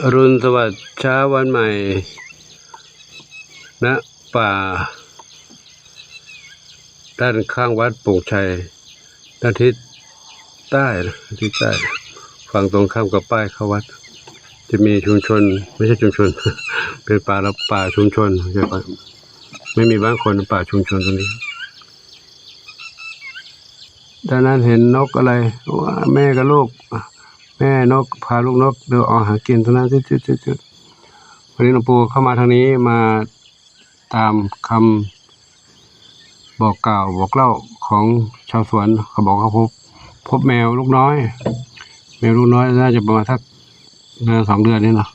อรุณสวัสดิ์เช้าวันใหม่ณป่าด้านข้างวัดโป่งชัยด้านทิศใต้ทิศใต้ฝั่งตรงข้ามกับป้ายเข้าวัดจะมีชุมชนไม่ใช่ชุมชน เป็นป่าละป่าชุมชนไม่มีบ้านคนป่าชุมชนตรงนี้ด้านนั้นเห็นนกอะไรว่าแม่กับลูกแม่นกพาลูกนกเดินออกหากินตรงนั้นจุดวันนี้หลวงปู่เข้ามาทางนี้มาตามคำบอกกล่าวบอกเล่าของชาวสวนเขาบอกเขาพบแมวลูกน้อยน่าจะประมาณสักเดือน2 เดือนนี่เนาะ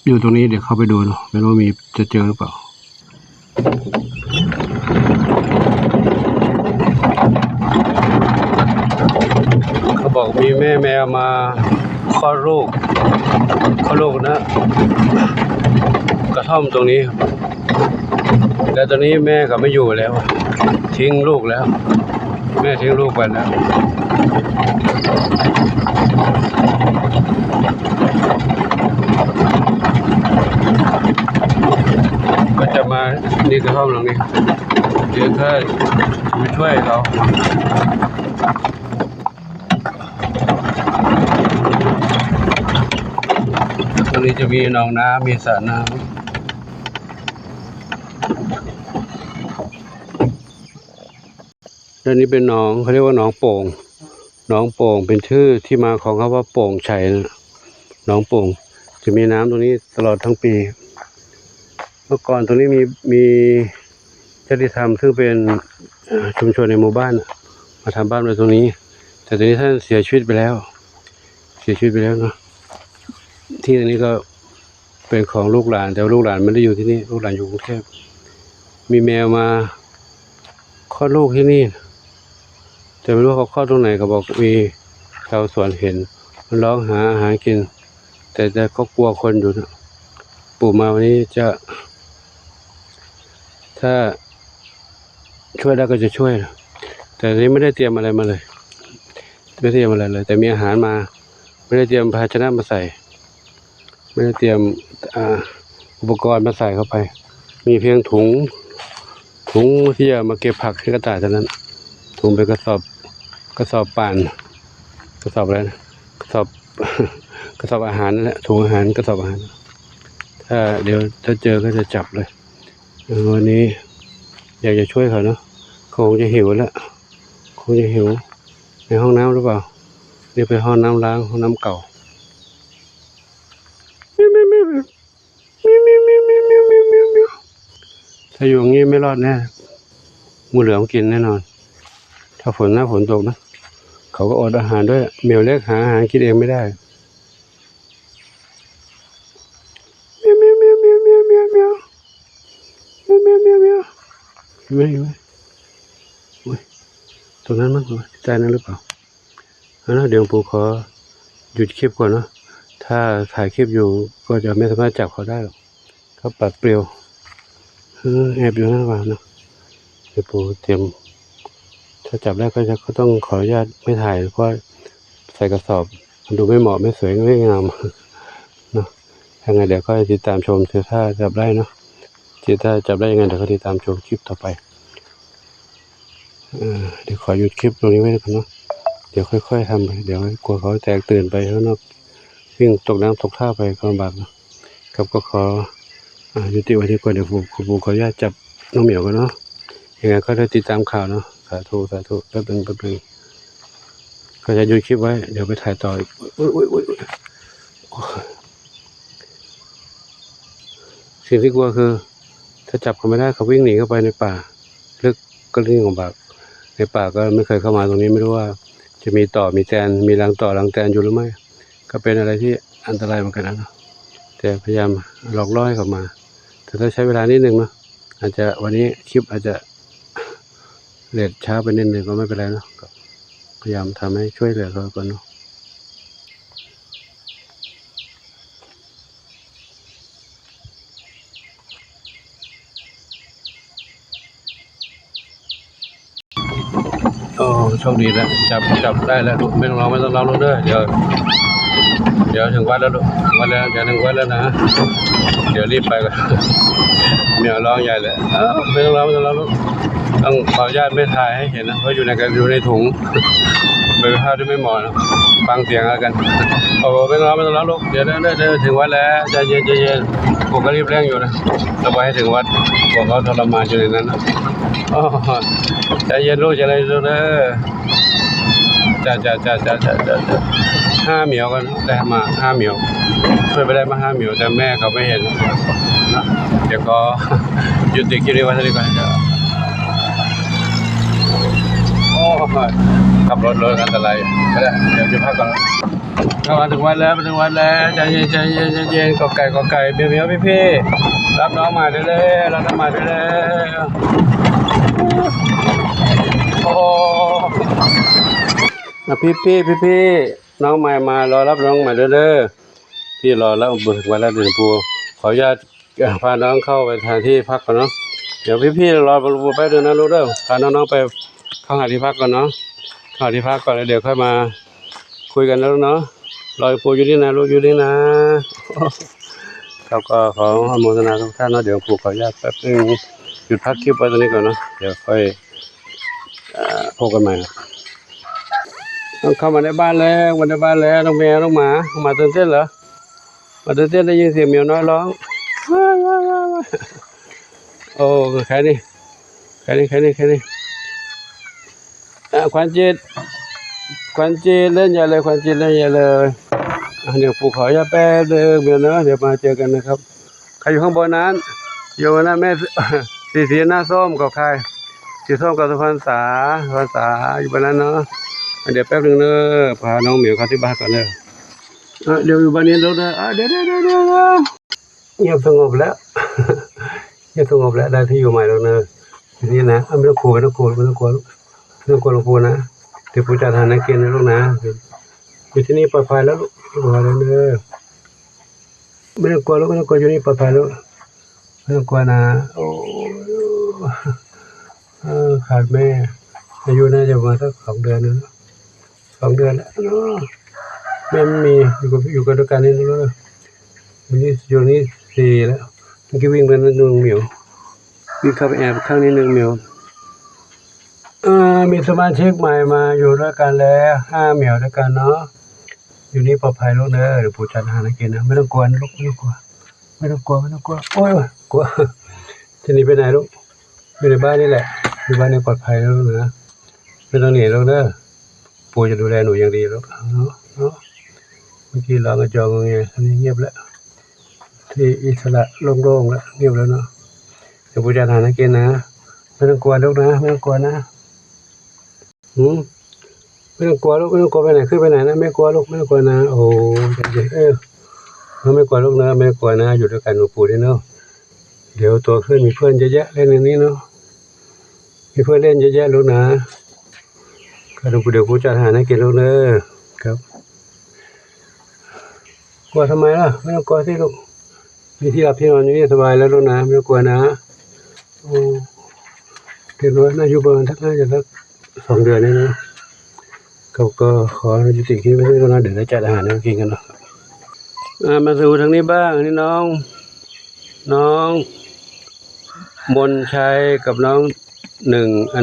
อยู่ตรงนี้เดี๋ยวเข้าไปดูเนาะไม่รู้มีจะเจอหรือเปล่าเขาบอกมีแม่แมวมาคลอดลูกนะกระท่อมตรงนี้แต่ตอนนี้แม่ก็ไม่อยู่แล้วทิ้งลูกแล้วแม่ทิ้งลูกไปแล้วก็จะมานี่กระท่อมหลังนี้เดี๋ยวถ้ามาช่วยเราตรงนี้จะมีหนองน้ำมีสระน้ำด้านนี้เป็นหนองเขาเรียกว่าหนองโป่งเป็นชื่อที่มาของคำว่าโป่งชัยนะหนองโป่งจะมีน้ำตรงนี้ตลอดทั้งปีเมื่อก่อนตรงนี้มีญาติธรรมซึ่งเป็นชุมชนในหมู่บ้านมาทำบ้านไว้ตรงนี้แต่ตอนนี้ท่านเสียชีวิตไปแล้วเนาะที่ตรงนี้ก็เป็นของลูกหลานแต่ลูกหลานไม่ได้อยู่ที่นี่ลูกหลานอยู่กรุงเทพมีแมวมาคลอดลูกที่นี่แต่ไม่รู้เขาคลอดตรงไหนเขาบอกมีชาวสวนเห็นมันร้องหาอาหารกินแต่ก็กลัวคนอยู่นะปู่มาวันนี้จะถ้าช่วยได้ก็จะช่วยนะแต่ทีนี้ไม่ได้เตรียมอะไรมาเลยแต่มีอาหารมาไม่ได้เตรียมภาชนะมาใส่ไม่ได้เตรียมอุปกรณ์มาใส่เข้าไปมีเพียงถุงที่จะมาเก็บผักที่กระต่ายเท่านั้นถุงเป็นกระสอบป่านกระสอบอะไรนะกระสอบอาหารนั่นแหละถุงอาหารกระสอบอาหารเดี๋ยวถ้าเจอก็จะจับเลยวันนี้อยากจะช่วยเขาเนาะคงจะหิวแล้วในห้องน้ำหรือเปล่านี่ไปห้องน้ำล้างห้องน้ำเก่าถ้าอยู่อย่างนี้ไม่รอดแน่งูเหลือมกินแน่นอนถ้าฝนตกนะเขาก็อดอาหารด้วยแมวเล็กหาอาหารกินเองไม่ได้ไม่ตรงนั้นมั้งใจนั้นหรือเปล่าเดี๋ยวปู่ขอหยุดคลิปก่อนเนาะถ้าถ่ายคลิปอยู่ก็จะไม่สามารถจับเขาได้หรอกเขาปัดเปลี่ยวแอบอยู่หน้าบ้านเนาะเดี๋ยวปู่เตรียมถ้าจับได้ก็ต้องขออนุญาตไม่ถ่ายเพราะใส่กระสอบมันดูไม่เหมาะไม่สวยไม่งามเนาะยังไงเดี๋ยวก็ติดตามชมถ้าจับได้เนาะถ้าจับได้ยังไงเดี๋ยวก็ติดตามชมคลิปต่อไปเดี๋ยวขอหยุดคลิปตรงนี้ไว้ก่อนเนาะเดี๋ยวค่อยๆทำไปเดี๋ยวกลัวเขาแตกตื่นไปข้างนอกวิ่งตกน้ำตกท่าไปก็ลำบากนะครับก็ขอยุติไว้ที่ก่อนเดี๋ยวปู่ขออนุญาตจับน้องเหมียวกันเนาะยังไงก็ได้ติดตามข่าวเนาะสาธุแป๊บนึงก็จะหยุดคลิปไว้เดี๋ยวไปถ่ายต่ออีกสิ่งที่กลัวคือถ้าจับเขาไม่ได้เขาวิ่งหนีเข้าไปในป่าลึกก็เรื่องของบาปในป่าก็ไม่เคยเข้ามาตรงนี้ไม่รู้ว่าจะมีต่อมีแตนมีรังต่อรังแตนอยู่หรือไม่ก็เป็นอะไรที่อันตรายเหมือนกันนะแต่พยายามหลอกล่อให้เขามาแต่ถ้าใช้เวลานิดนึงเนาะอาจจะวันนี้คลิปอาจจะเลทช้าไปนิดนึงก็ไม่เป็นไรเนาะพยายามทำให้ช่วยเหลือเขาก่อนเนาะโอ้โชคดีแล้วจับได้แล้วไม่ต้องร้องลูกเด้อเดี๋ยว เดี๋ยวถึงวัดแล้วลูกวัดแล้วจะถึงวัดแล้วนะเดี๋ยวรีบไปก่อนเมียร้องใหญ่เลยไม่ต้องร้องไม่ต้องร้องลูกต้องขออนุญาตไม่ถ่ายให้เห็นนะเพราะอยู่ในถุงเป็นภาพที่ไม่เหมาะนะฟังเสียงแล้วกันโอ้ไม่ต้องร้องไม่ต้องร้องลูกเดี๋ยวถึงวัดแล้วใจเย็นผมก็รีบเร่งอยู่นะจะไปให้ถึงวัดผมเขาทรมานอยู่ในนั้นนะใจเย็นลูกใจเย็นลูกเด้อจะ5 เหมียวกันได้มา5 เหมียวช่วยไปได้มา5 เหมียวแต่แม่เขาไม่เห็นนะเดี๋ยวก็หยุดติดคลิปนี้ไว้สักนิดก่อนโอ้ขับรถอันตรายก็ได้เดี๋ยวจะพักก่อนมาถึงวันแล้วใจเย็นกอไก่เมียวพี่รับน้องมาได้เลยรับน้องมาได้เลยโอ้พี่น้องใหม่มารอรับน้องใหม่เด้อพี่รอแล้วบุถึงวันแล้วเดือนปูขออนุญาตพาน้องเข้าไปทางที่พักก่อนเนาะเดี๋ยวพี่รอบรรลุไปเดินนะลูกเด้อพาน้องๆไปเข้าหาที่พักก่อนเนาะเข้าที่พักก่อนแล้วเดี๋ยวค่อยมาคุยกันแล้วเนาะรอปูอยู่นี่นะลูกอยู่นี่นะครับก็ขออนุโมทนาทุกท่านเนาะเดี๋ยวปูขออนุญาตแป๊บนึงหยุดพักคลิปไว้ตรงนี้ก่อนเนาะเดี๋ยวค่อยพบกันใหม่ต้องเข้ามาในบ้านแล้วน้องแมวน้องหมาตื่นเต้นเหรอมาตื่นเต้นได้ยินเสียงเมียวน้อยร้องโอ้ใครนี่ขวัญจิตเล่นใหญ่เลยเดี๋ยวปู่ขออย่าแป๊บเดิมเดี๋ยวนะเดี๋ยวมาเจอกันนะครับใครอยู่ข้างบนนั้นอยู่นะแม่สีหน้าส้มกับใครสีส้มกับสุพรรณษาอยู่บนนั้นเนาะเดี๋ยวแป๊บนึงเนอะพาน้องเหมียวเข้าที่บ้านก่อนเนอะเดี๋ยวอยู่บ้านนี้แล้วนะเดี๋ยวเงียบสงบแล้วได้ที่อยู่ใหม่แล้วนะทีนี้นะไม่ต้องกลัวหลวงปู่นะเดี๋ยวปู่จะทานให้กินนะลูกนะอยู่ที่นี่ปลอดภัยแล้วลูกมาเลยเนอะไม่ต้องกลัวอยู่นี่ปลอดภัยแล้วไม่ต้องกลัวนะโอ้ขาดแม่อายุน่าจะมาสัก2 เดือนนะ2 เดือนแล้วเนาะแม่ไม่มีอยู่กับด้วยกันนี่แล้วอยู่นี่4แล้วเมื่อกี้วิ่งไปนั่น1 เหมียววิ่งเข้าไปแอบข้างนี้1 เหมียวมีสมาชิกใหม่มาอยู่ด้วยกันแล้ว5 เหมียวด้วยกันเนาะอยู่นี่ปลอดภัยลูกเนอะเดี๋ยวปู่จัดอาหารให้กินนะไม่ต้องกลัวนะลูกไม่ต้องกลัวโอ้ยกลัวจะหนีไปไหนลูกอยู่ในบ้านนี่แหละอยู่บ้านนี้ปลอดภัยแล้วลูกนะไม่ต้องหนีลูกเนอะปู่จะดูแลหนูอย่างดีลูกเนาะเมื่อกี้เราก็จองไงอันนี้เงียบแล้วที่อิสระโล่งๆแล้วเงียบแล้วเนาะเดี๋ยวปู่จัดอาหารให้กินนะไม่ต้องกลัวลูกนะไม่ต้องกลัวนะไม่ต้องกลัวลูกไม่ต้องกลัวไปไหนขึ้นไปไหนนะไม่กลัวลูกไม่ต้องกลัวนะโอ้เราไม่กลัวลูกนะไม่กลัวนะอยู่ด้วยกันหลวงปู่ด้วยเนาะเดี๋ยวตัวขึ้นมีเพื่อนเยอะแยะเล่นอย่างนี้เนาะมีเพื่อนเล่นเยอะแยะลูกนะก็หลวงปู่เดี๋ยวปู่จัดอาหารให้กินลูกเนอะครับกลัวทำไมล่ะไม่ต้องกลัวสิลูกมีที่หลับที่นอนอยู่นี่สบายแล้วลูกนะไม่ต้องกลัวนะโอ้เดี๋ยวน่าอยู่ประมาณน่าจะสัก2 เดือนนี่นะก็ขอยุติคลิปไว้ที่ตรงนั้นเดี๋ยวจะจัดอาหารให้กินกันเนาะมาสู่ทางนี้บ้างนี่น้องมนชัยกับน้อง1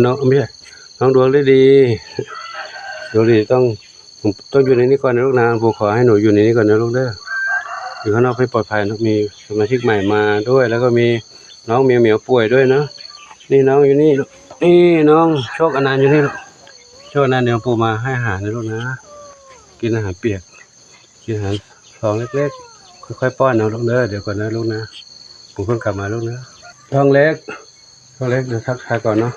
น้องไม่ใช่น้องดวงดีต้องอยู่ในนี้ก่อนนะลูกนะปู่ขอให้หนูอยู่ในนี้ก่อนนะลูกเด้ออยู่ข้างนอกให้ปลอดภัยนะมีสมาชิกใหม่มาด้วยแล้วก็มีน้องเหมียวป่วยด้วยนะนี่น้องอยู่นี่น้องโชคอนันต์อยู่นี่โชคอนันต์เดี๋ยวปู่มาให้อาหารนะลูกนะกินอาหารเปียกกินอาหารซองเล็กๆค่อยๆป้อนเอาลูกเด้อเดี๋ยวก่อนนะลูกนะปู่เพิ่งกลับมาลูกนะท้องเล็กเดี๋ยวทักทายก่อนเนาะ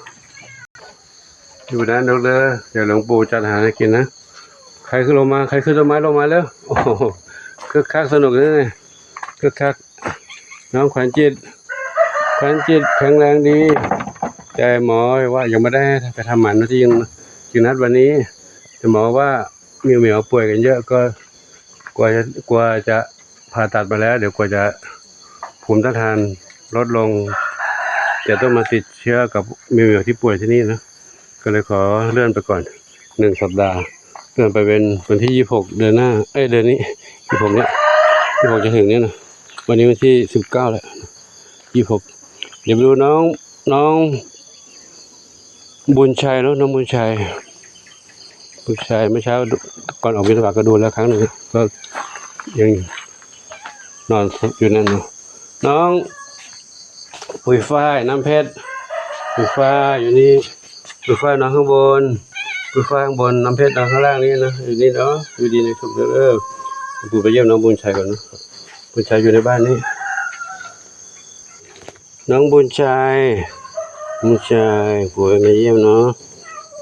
อยู่นะลูกเด้อเดี๋ยวหลวงปู่จัดอาหารให้กินนะใครขึ้นต้นไม้ลงมาแล้วโอ้โหคึกคักสนุกเลยคึกคักน้องขวัญจิตแข็งแรงดีแต่หมอว่ายังไม่ได้ไปทำหมันนะที่ยังนัดวันนี้แต่หมอว่าเหมียวป่วยกันเยอะก็กว่าจะผ่าตัดมาแล้วเดี๋ยวกว่าจะภูมิต้านทานลดลงจะต้องมาติดเชื้อกับเหมียวที่ป่วยที่นี่นะก็เลยขอเลื่อนไปก่อน1 สัปดาห์เลื่อนไปเป็นวันที่26เดือนหน้าเดือนนี้ 16เนี่ย16จะถึงเนี่ยนะวันนี้วันที่19แล้ว26เดี๋ยวไปดูน้องบุญชัยแล้วน้องบุญชัยเมื่อเช้าก่อนออกบิณฑบาตก็ดูแล้วครั้งหนึ่งก็ยังนอนอยู่นั่นเนาะน้องปุยฝ้ายน้ำเพชรปุยฝ้ายอยู่นี่ปุยฝ้ายนอนข้างบนปุยฝ้ายข้างบนน้ำเพชรนอนข้างล่างนี่นะอยู่นี่เนาะอยู่ดีในสุขปู่ไปเยี่ยมน้องบุญชัยก่อนนะบุญชัยอยู่ในบ้านนี่น้องบุญชัยปู่ไปเยี่ยมเนาะ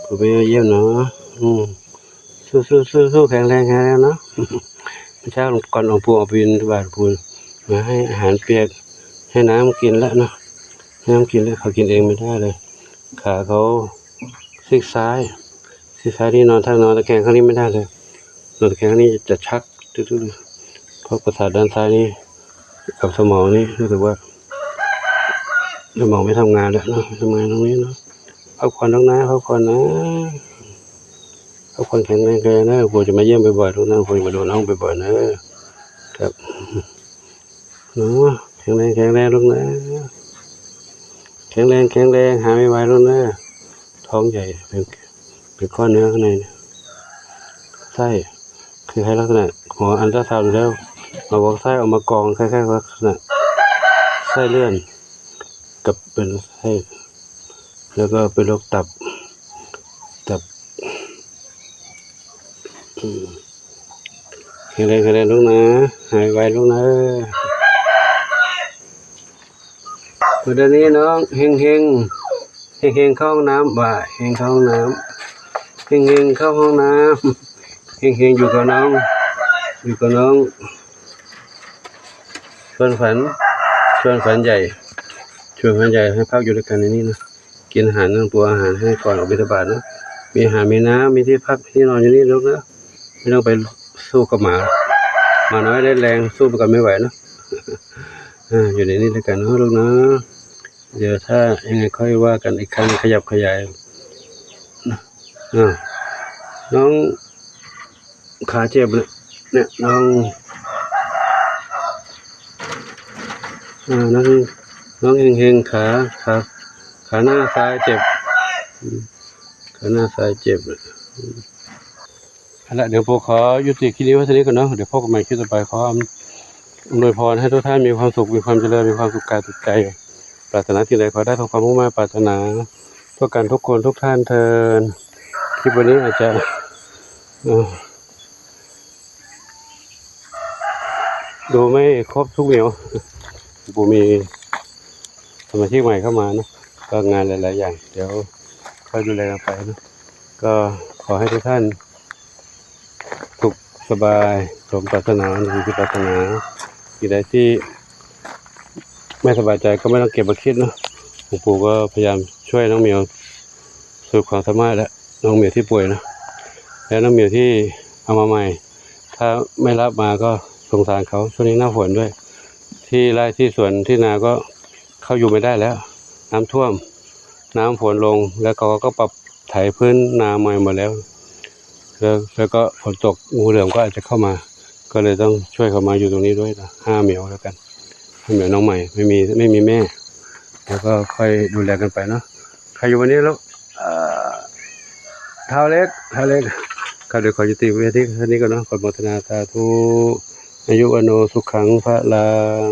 ปู่ไปเยี่ยมเนาะสู้แข็งแรงเนาะเมื่อเช้าก่อนหลวงปู่ออกบิณฑบาตปู่มาให้อาหารเปียกให้น้ำกินแล้วเนาะน้ำกินแล้วเขากินเองไม่ได้เลยขาเขาซีกซ้ายนี่นอนถ้านอนตะแคงข้างนี้ไม่ได้เลยนอนตะแคงข้างนี้จะชักตึ๊ดเพราะประสาทด้านซ้ายนี่กับสมองนี่รู้สึกว่าสมองไม่ทำงานแล้วเนาะทำงานตรงนี้เนาะพักผ่อนตรงนั้นพักผ่อนนะพักผ่อนแข็งแรงนะปู่จะมาเยี่ยมบ่อยๆทุกท่านปู่มาดูน้องบ่อยๆนะครับเนาะแข็งแรงลูกนะแข็งแรงหาไม่ไหวลูกนะท้องใหญ่เป็นก้อนเนื้อข้างในไส้คือให้ลักษณะหมออันตราซาวด์แล้วมาบอกไส้ออกมากองคล้ายๆลักษณะไส้เลื่อนกับเป็นไส้แล้วก็เป็นโรคตับแข็งแรงลูกนะหายไวลูกนะวันนี้น้องเฮงเข้าห้องน้ำบ่ายเฮงเข้าห้องน้ำเข้าห้องน้ำเฮงอยู่กับน้องชวนฝันใหญ่ให้พักอยู่ด้วยกันในนี้นะกินอาหารนั่งตัวอาหารให้ก่อนออกบิณฑบาตนะมีอาหารมีน้ำมีที่พักที่นอนอยู่นี่ลูกนะไม่ต้องไปสู้กับหมาน้อยได้แรงสู้กันไม่ไหวนะอยู่ในนี้ด้วยกันนะลูกนะเดี๋ยวถ้ายังไงค่อยว่ากันอีกครั้งขยับขยายน้องขาเจ็บเนี่ยน้องเฮงขาหน้าซ้ายเจ็บเดี๋ยวผมขอยุติคลิปนี้ไว้เท่านี้ก่อนเนาะเดี๋ยวพบกันใหม่คลิปต่อไปขออำนวยพรให้ทุกท่านมีความสุขมีความเจริญมีความสุขกายสุขใจปรารถนาสิ่งใดขอได้ทำความมุ่งมั่นปรารถนาทุกกันทุกคนทุกท่านเทินคลิปวันนี้อาจจะดูไม่ครบทุกเหนียวปู่มีสมาชิกใหม่เข้ามานะก็งานหลายๆอย่างเดี๋ยวค่อยดูแลกันไปนะก็ขอให้ทุกท่านสุขสบายสมปรารถนาที่ปรารถนาสิ่งใดที่ไม่สบายใจก็ไม่ต้องเก็บมาคิดนะหลวงปู่ก็พยายามช่วยน้องเหมียวสุดความสามารถและน้องเหมียวที่ป่วยนะและน้องเหมียวที่เอามาใหม่ถ้าไม่รับมาก็สงสารเขาช่วงนี้หน้าฝนด้วยที่ไร่ที่สวนที่นาก็เข้าอยู่ไม่ได้แล้วน้ำท่วมน้ำฝนลงแล้วเขาก็ปรับไถพื้นนาใหม่หมดแล้วก็ฝนตกงูเหลือมก็อาจจะเข้ามาก็เลยต้องช่วยเขามาอยู่ตรงนี้ด้วยนะ5เหมียวแล้วกัน5เหมียวน้องใหม่ไม่มีแม่แล้วก็ค่อยดูแลกันไปเนาะใครอยู่วันนี้แล้วเท้าเล็กก็เดี๋ยวขอยุติไว้ที่นี้ก่อนเนาะขอโมทนาสาธุอายุวโนสุขังพระลัง